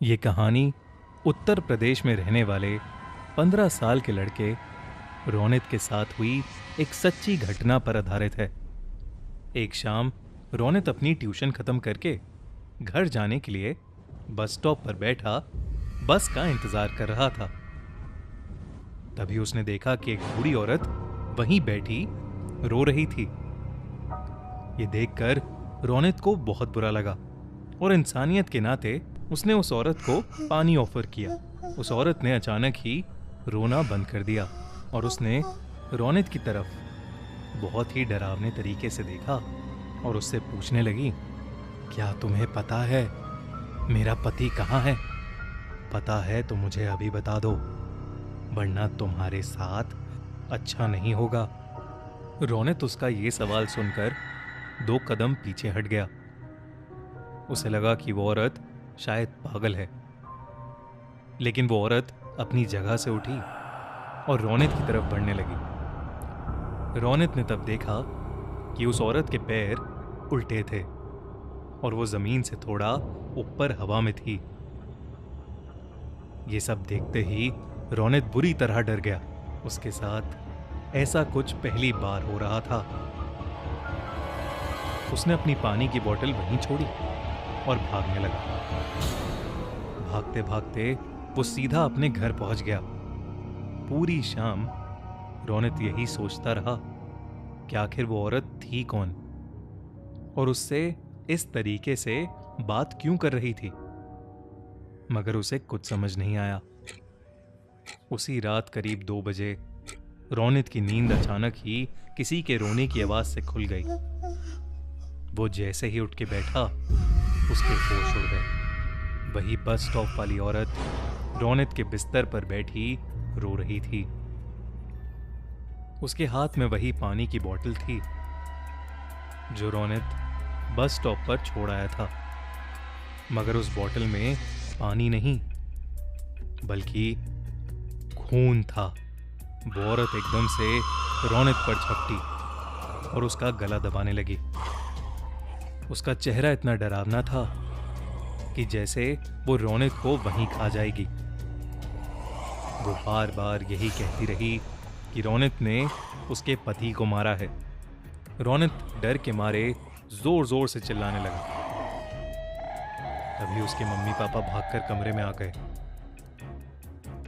ये कहानी उत्तर प्रदेश में रहने वाले 15 साल के लड़के रोनित के साथ हुई एक सच्ची घटना पर आधारित है। एक शाम रोनित अपनी ट्यूशन खत्म करके घर जाने के लिए बस स्टॉप पर बैठा बस का इंतजार कर रहा था। तभी उसने देखा कि एक बूढ़ी औरत वहीं बैठी रो रही थी। ये देखकर रोनित को बहुत बुरा लगा और इंसानियत के नाते उसने उस औरत को पानी ऑफर किया। उस औरत ने अचानक ही रोना बंद कर दिया और उसने रोनित की तरफ बहुत ही डरावने तरीके से देखा और उससे पूछने लगी, क्या तुम्हें पता है मेरा पति कहाँ है? पता है तो मुझे अभी बता दो, वरना तुम्हारे साथ अच्छा नहीं होगा। रोनित उसका ये सवाल सुनकर 2 कदम पीछे हट गया। उसे लगा कि वो औरत शायद पागल है, लेकिन वो औरत अपनी जगह से उठी और रोनित की तरफ बढ़ने लगी। रोनित ने तब देखा कि उस औरत के पैर उल्टे थे और वो जमीन से थोड़ा ऊपर हवा में थी। ये सब देखते ही रोनित बुरी तरह डर गया। उसके साथ ऐसा कुछ पहली बार हो रहा था। उसने अपनी पानी की बोतल वहीं छोड़ी और भागने लगा। भागते भागते वो सीधा अपने घर पहुंच गया। पूरी शाम रोनित यही सोचता रहा कि आखिर वो औरत थी कौन और उससे इस तरीके से बात क्यों कर रही थी, मगर उसे कुछ समझ नहीं आया। उसी रात करीब 2 बजे रोनित की नींद अचानक ही किसी के रोने की आवाज से खुल गई। वो जैसे ही उठ के बैठा उसके होश उड़ गए। वही बस स्टॉप वाली औरत रोनित के बिस्तर पर बैठी रो रही थी। उसके हाथ में वही पानी की बोतल थी जो रोनित बस स्टॉप पर छोड़ आया था, मगर उस बोतल में पानी नहीं बल्कि खून था। वो औरत एकदम से रोनित पर झपटी और उसका गला दबाने लगी। उसका चेहरा इतना डरावना था कि जैसे वो रोनित को वहीं खा जाएगी। वो बार बार यही कहती रही कि रोनित ने उसके पति को मारा है। रोनित डर के मारे जोर जोर से चिल्लाने लगा। तभी उसके मम्मी पापा भागकर कमरे में आ गए।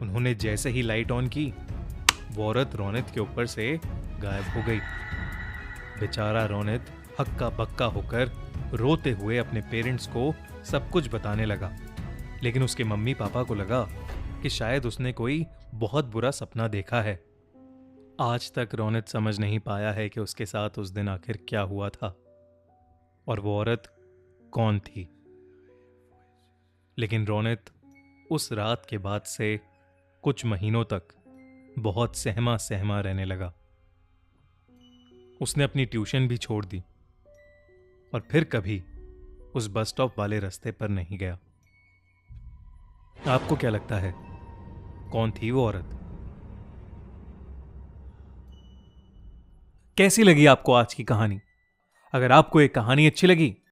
उन्होंने जैसे ही लाइट ऑन की, वो औरत रोनित के ऊपर से गायब हो गई। बेचारा रोनित हक्का बक्का होकर रोते हुए अपने पेरेंट्स को सब कुछ बताने लगा, लेकिन उसके मम्मी पापा को लगा कि शायद उसने कोई बहुत बुरा सपना देखा है। आज तक रोनित समझ नहीं पाया है कि उसके साथ उस दिन आखिर क्या हुआ था और वो औरत कौन थी। लेकिन रोनित उस रात के बाद से कुछ महीनों तक बहुत सहमा सहमा रहने लगा। उसने अपनी ट्यूशन भी छोड़ दी और फिर कभी उस बस स्टॉप वाले रास्ते पर नहीं गया। आपको क्या लगता है, कौन थी वो औरत? कैसी लगी आपको आज की कहानी? अगर आपको ये कहानी अच्छी लगी